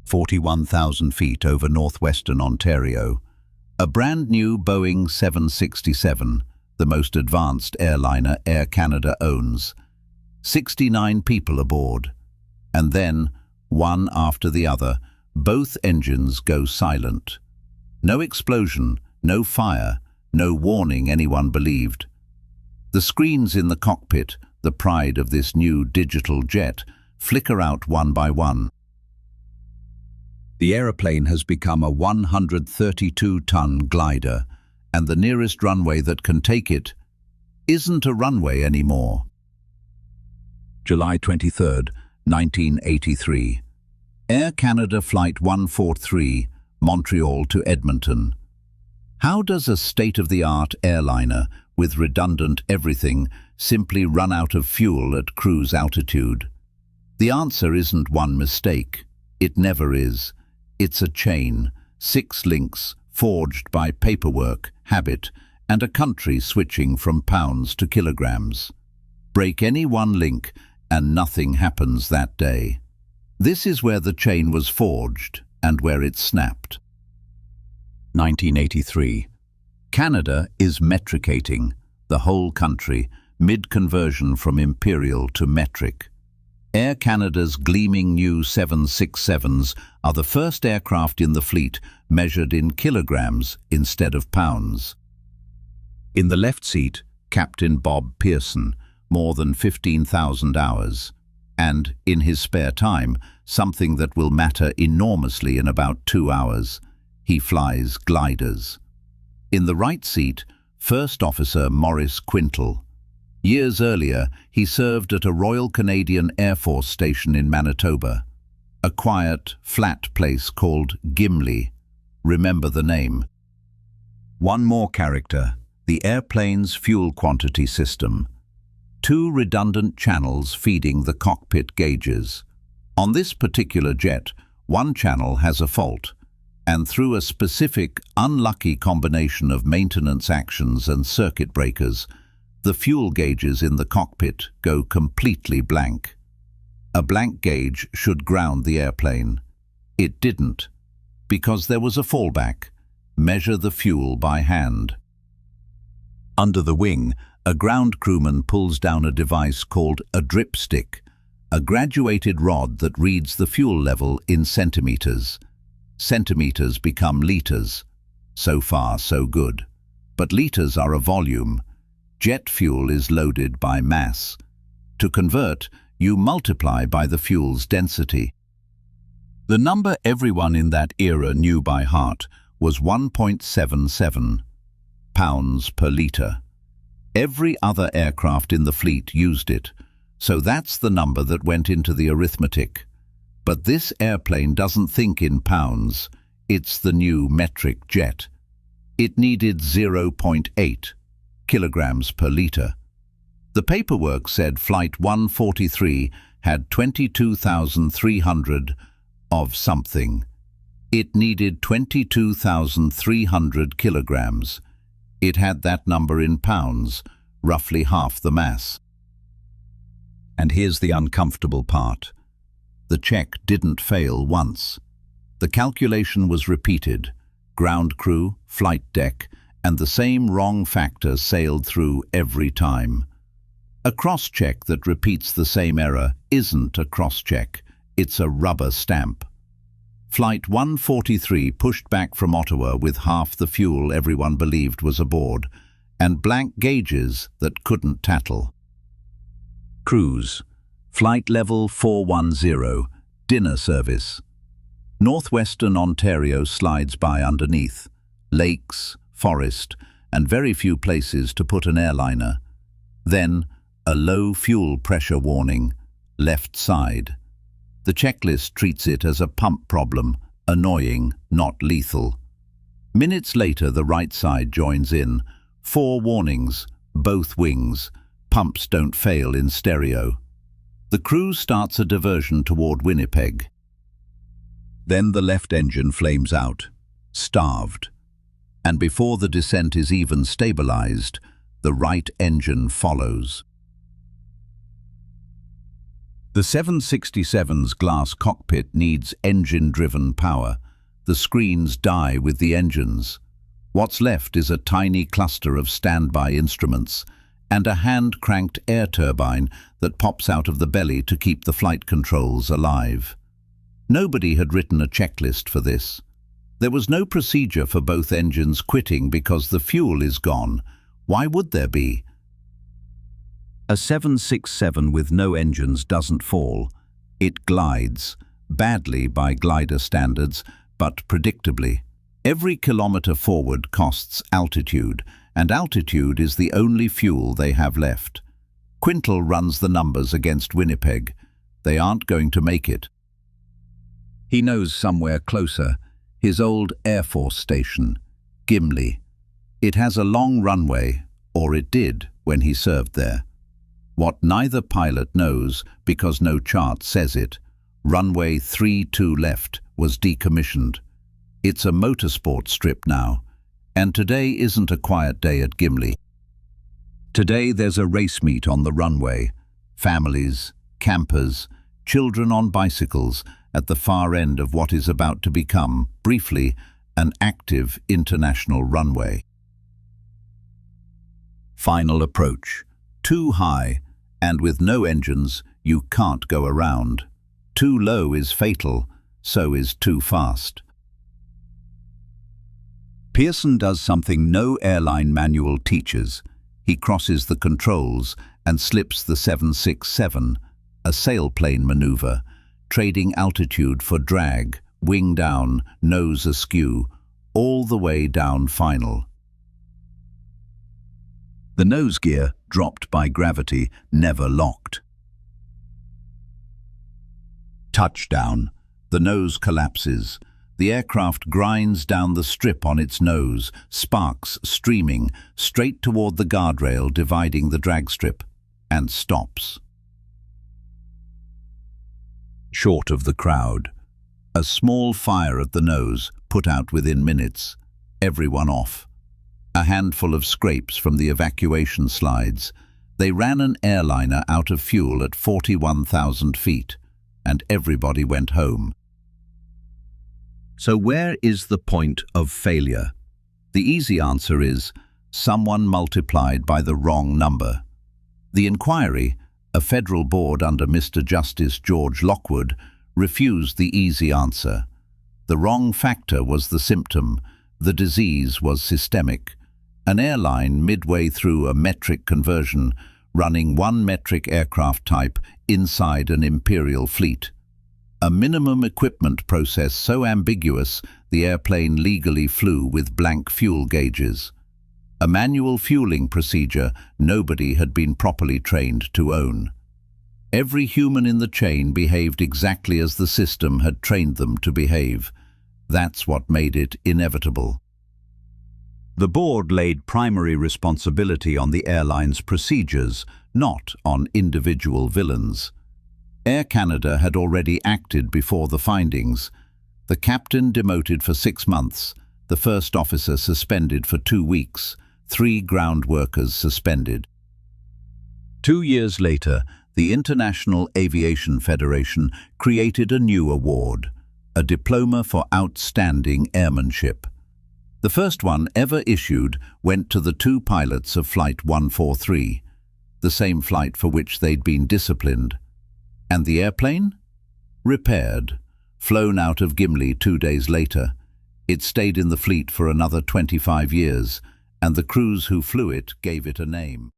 41,000 feet over northwestern Ontario. A brand new Boeing 767, the most advanced airliner Air Canada owns. 69 people aboard. And then, one after the other, both engines go silent. No explosion, no fire, no warning anyone believed. The screens in the cockpit, the pride of this new digital jet, flicker out one by one. The aeroplane has become a 132-ton glider, and the nearest runway that can take it isn't a runway anymore. July 23, 1983. Air Canada Flight 143, Montreal to Edmonton. How does a state-of-the-art airliner with redundant everything simply run out of fuel at cruise altitude? The answer isn't one mistake. It never is. It's a chain, 6 links forged by paperwork, habit, and a country switching from pounds to kilograms. Break any one link and nothing happens that day. This is where the chain was forged and where it snapped. 1983. Canada is metricating the whole country, mid-conversion from imperial to metric. Air Canada's gleaming new 767s are the first aircraft in the fleet measured in kilograms instead of pounds. In the left seat, Captain Bob Pearson, more than 15,000 hours. And, in his spare time, something that will matter enormously in about 2 hours, he flies gliders. In the right seat, First Officer Maurice Quintal. Years earlier, he served at a Royal Canadian Air Force station in Manitoba, a quiet, flat place called Gimli. Remember the name. One more character, the airplane's fuel quantity system. 2 redundant channels feeding the cockpit gauges. On this particular jet, one channel has a fault, and through a specific, unlucky combination of maintenance actions and circuit breakers, the fuel gauges in the cockpit go completely blank. A blank gauge should ground the airplane. It didn't, because there was a fallback. Measure the fuel by hand. Under the wing, a ground crewman pulls down a device called a drip stick, a graduated rod that reads the fuel level in centimeters. Centimeters become liters. So far, so good. But liters are a volume. Jet fuel is loaded by mass. To convert, you multiply by the fuel's density. The number everyone in that era knew by heart was 1.77 pounds per litre. Every other aircraft in the fleet used it, so that's the number that went into the arithmetic. But this airplane doesn't think in pounds. It's the new metric jet. It needed 0.8 kilograms per litre. The paperwork said Flight 143 had 22,300 of something. It needed 22,300 kilograms. It had that number in pounds, roughly half the mass. And here's the uncomfortable part. The check didn't fail once. The calculation was repeated. Ground crew, flight deck, and the same wrong factor sailed through every time. A cross-check that repeats the same error isn't a cross-check. It's a rubber stamp. Flight 143 pushed back from Ottawa with half the fuel everyone believed was aboard, and blank gauges that couldn't tattle. Cruise. Flight level 410, dinner service. Northwestern Ontario slides by underneath. Lakes, forest, and very few places to put an airliner. Then, a low fuel pressure warning, left side. The checklist treats it as a pump problem, annoying, not lethal. Minutes later, the right side joins in. 4 warnings, both wings. Pumps don't fail in stereo. The crew starts a diversion toward Winnipeg. Then the left engine flames out, starved. And before the descent is even stabilized, the right engine follows. The 767's glass cockpit needs engine-driven power. The screens die with the engines. What's left is a tiny cluster of standby instruments and a hand-cranked air turbine that pops out of the belly to keep the flight controls alive. Nobody had written a checklist for this. There was no procedure for both engines quitting because the fuel is gone. Why would there be? A 767 with no engines doesn't fall. It glides, badly by glider standards, but predictably. Every kilometre forward costs altitude, and altitude is the only fuel they have left. Quintal runs the numbers against Winnipeg. They aren't going to make it. He knows somewhere closer, his old Air Force station, Gimli. It has a long runway, or it did when he served there. What neither pilot knows, because no chart says it, runway 32 left was decommissioned. It's a motorsport strip now, and today isn't a quiet day at Gimli. Today there's a race meet on the runway. Families, campers, children on bicycles at the far end of what is about to become, briefly, an active international runway. Final approach. Too high, and with no engines, you can't go around. Too low is fatal, so is too fast. Pearson does something no airline manual teaches. He crosses the controls and slips the 767, a sailplane maneuver, trading altitude for drag, wing down, nose askew, all the way down final. The nose gear, dropped by gravity, never locked. Touchdown. The nose collapses. The aircraft grinds down the strip on its nose, sparks streaming, straight toward the guardrail dividing the drag strip, and stops. Short of the crowd. A small fire at the nose, put out within minutes. Everyone off. A handful of scrapes from the evacuation slides. They ran an airliner out of fuel at 41,000 feet, and everybody went home. So where is the point of failure? The easy answer is someone multiplied by the wrong number. The inquiry, a federal board under Mr. Justice George Lockwood, refused the easy answer. The wrong factor was the symptom. The disease was systemic. An airline midway through a metric conversion, running one metric aircraft type inside an imperial fleet. A minimum equipment process so ambiguous the airplane legally flew with blank fuel gauges. A manual fueling procedure nobody had been properly trained to own. Every human in the chain behaved exactly as the system had trained them to behave. That's what made it inevitable. The board laid primary responsibility on the airline's procedures, not on individual villains. Air Canada had already acted before the findings. The captain demoted for 6 months, the first officer suspended for 2 weeks, 3 ground workers suspended. 2 years later, the International Aviation Federation created a new award, a diploma for outstanding airmanship. The first one ever issued went to the 2 pilots of Flight 143, the same flight for which they'd been disciplined. And the airplane? Repaired, flown out of Gimli 2 days later. It stayed in the fleet for another 25 years, and the crews who flew it gave it a name.